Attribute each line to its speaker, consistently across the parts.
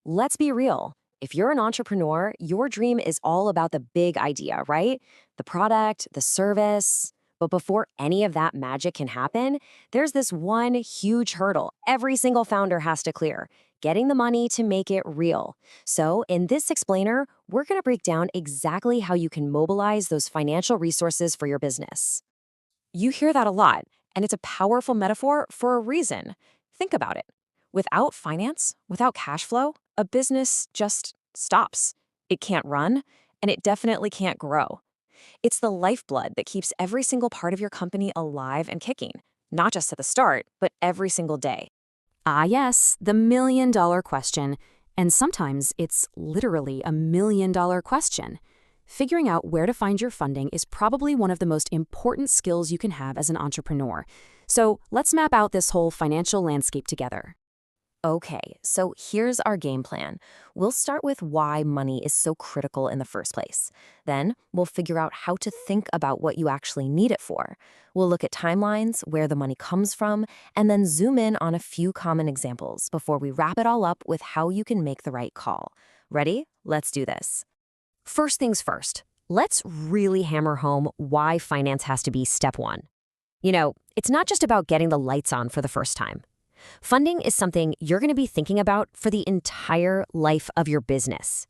Speaker 1: Let's be real. If you're an entrepreneur, your dream is all about the big idea, right? The product, the service. But before any of that magic can happen, there's this one huge hurdle every single founder has to clear: getting the money to make it real. So, in this explainer, we're going to break down exactly how you can mobilize those financial resources for your business. You hear that a lot, and it's a powerful metaphor for a reason. Think about it. Without finance, without cash flow, a business just stops. It can't run, and it definitely can't grow. It's the lifeblood that keeps every single part of your company alive and kicking, not just at the start, but every single day. Ah, yes, the million-dollar question. And sometimes it's literally a million-dollar question. Figuring out where to find your funding is probably one of the most important skills you can have as an entrepreneur. So let's map out this whole financial landscape together. Okay, so here's our game plan. We'll start with why money is so critical in the first place. Then we'll figure out how to think about what you actually need it for. We'll look at timelines, where the money comes from, and then zoom in on a few common examples before we wrap it all up with how you can make the right call. Ready? Let's do this. First things first, let's really hammer home why finance has to be step one. It's not just about getting the lights on for the first time. Funding is something you're going to be thinking about for the entire life of your business.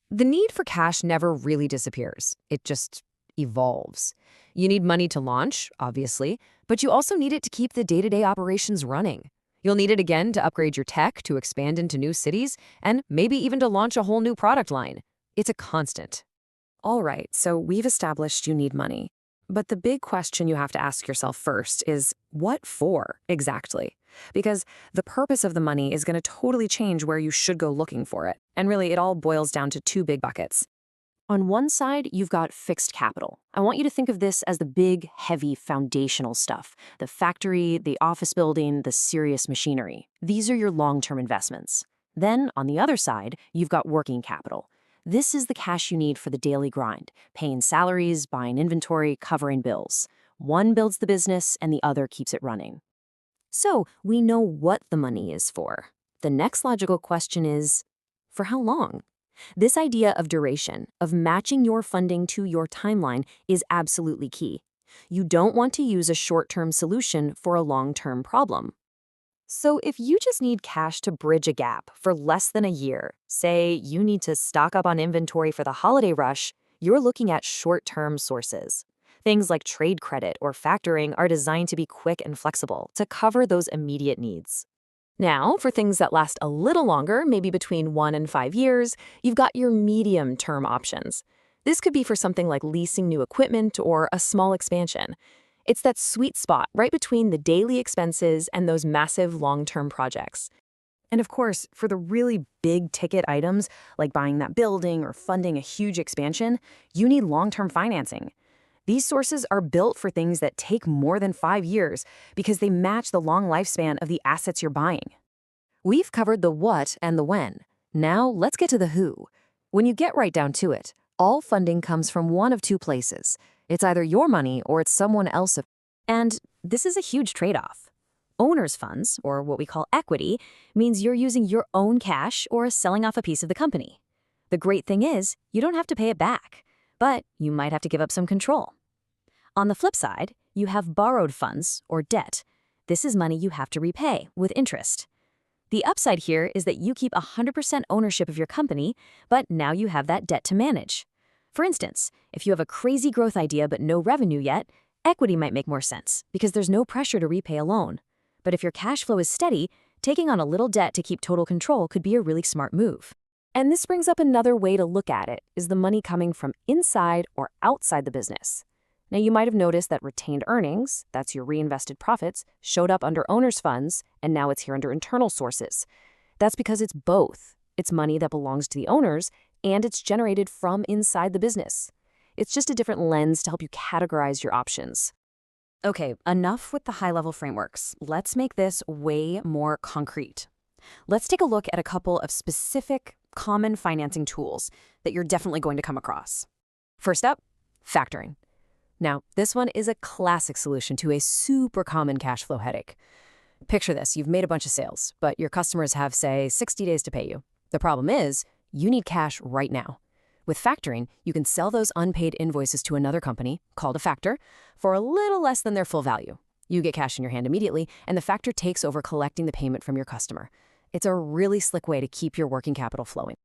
Speaker 1: The need for cash never really disappears. It just evolves. You need money to launch, obviously, but you also need it to keep the day-to-day operations running. You'll need it again to upgrade your tech, to expand into new cities, and maybe even to launch a whole new product line. It's a constant. All right, so we've established you need money. But the big question you have to ask yourself first is, what for exactly? Because the purpose of the money is going to totally change where you should go looking for it. And really, it all boils down to two big buckets. On one side, you've got fixed capital. I want you to think of this as the big, heavy, foundational stuff: the factory, the office building, the serious machinery. These are your long-term investments. Then, on the other side, you've got working capital. This is the cash you need for the daily grind: paying salaries, buying inventory, covering bills. One builds the business and the other keeps it running. So we know what the money is for. The next logical question is, for how long? This idea of duration, of matching your funding to your timeline, is absolutely key. You don't want to use a short-term solution for a long-term problem. So if you just need cash to bridge a gap for less than a year, say you need to stock up on inventory for the holiday rush, you're looking at short-term sources. Things like trade credit or factoring are designed to be quick and flexible to cover those immediate needs. Now, for things that last a little longer, maybe between 1 and 5 years, you've got your medium-term options. This could be for something like leasing new equipment or a small expansion. It's that sweet spot right between the daily expenses and those massive long-term projects. And of course, for the really big-ticket items, like buying that building or funding a huge expansion, you need long-term financing. These sources are built for things that take more than 5 years because they match the long lifespan of the assets you're buying. We've covered the what and the when. Now let's get to the who. When you get right down to it, all funding comes from one of two places. It's either your money or it's someone else's. And this is a huge trade-off. Owner's funds, or what we call equity, means you're using your own cash or selling off a piece of the company. The great thing is, you don't have to pay it back, but you might have to give up some control. On the flip side, you have borrowed funds, or debt. This is money you have to repay with interest. The upside here is that you keep 100% ownership of your company, but now you have that debt to manage. For instance, if you have a crazy growth idea but no revenue yet, equity might make more sense because there's no pressure to repay a loan. But if your cash flow is steady, taking on a little debt to keep total control could be a really smart move. And this brings up another way to look at it: is the money coming from inside or outside the business? Now, you might have noticed that retained earnings, that's your reinvested profits, showed up under owner's funds, and now it's here under internal sources. That's because it's both. It's money that belongs to the owners, and it's generated from inside the business. It's just a different lens to help you categorize your options. Okay, enough with the high-level frameworks. Let's make this way more concrete. Let's take a look at a couple of specific, common financing tools that you're definitely going to come across. First up, factoring. Now, this one is a classic solution to a super common cash flow headache. Picture this: you've made a bunch of sales, but your customers have, say, 60 days to pay you.
Speaker 2: The problem is, you need cash right now. With factoring, you can sell those unpaid invoices to another company, called a factor, for a little less than their full value. You get cash in your hand immediately, and the factor takes over collecting the payment from your customer. It's a really slick way to keep your working capital flowing.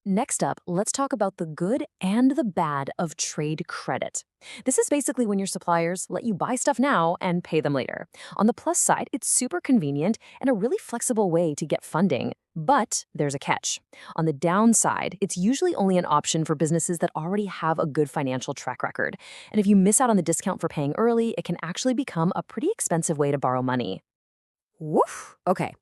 Speaker 2: Next up, let's talk about the good and the bad of trade credit. This is basically when your suppliers let you buy stuff now and pay them later. On the plus side, it's super convenient and a really flexible way to get funding. But there's a catch. On the downside, it's usually only an option for businesses that already have a good financial track record. And if you miss out on the discount for paying early, it can actually become a pretty expensive way to borrow money.
Speaker 1: Woof. Okay.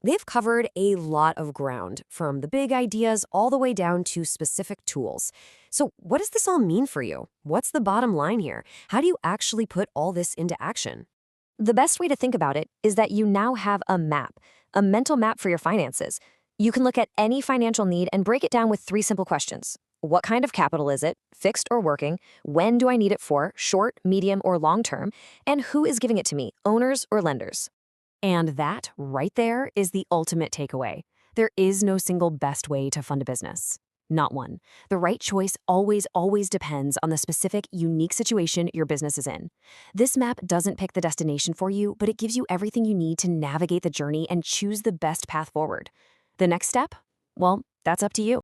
Speaker 1: They've covered a lot of ground, from the big ideas all the way down to specific tools. So, what does this all mean for you? What's the bottom line here? How do you actually put all this into action? The best way to think about it is that you now have a map, a mental map for your finances. You can look at any financial need and break it down with three simple questions. What kind of capital is it, fixed or working? When do I need it for, short, medium, or long term? And who is giving it to me, owners or lenders? And that, right there, is the ultimate takeaway. There is no single best way to fund a business. Not one. The right choice always depends on the specific, unique situation your business is in. This map doesn't pick the destination for you, but it gives you everything you need to navigate the journey and choose the best path forward. The next step? Well, that's up to you.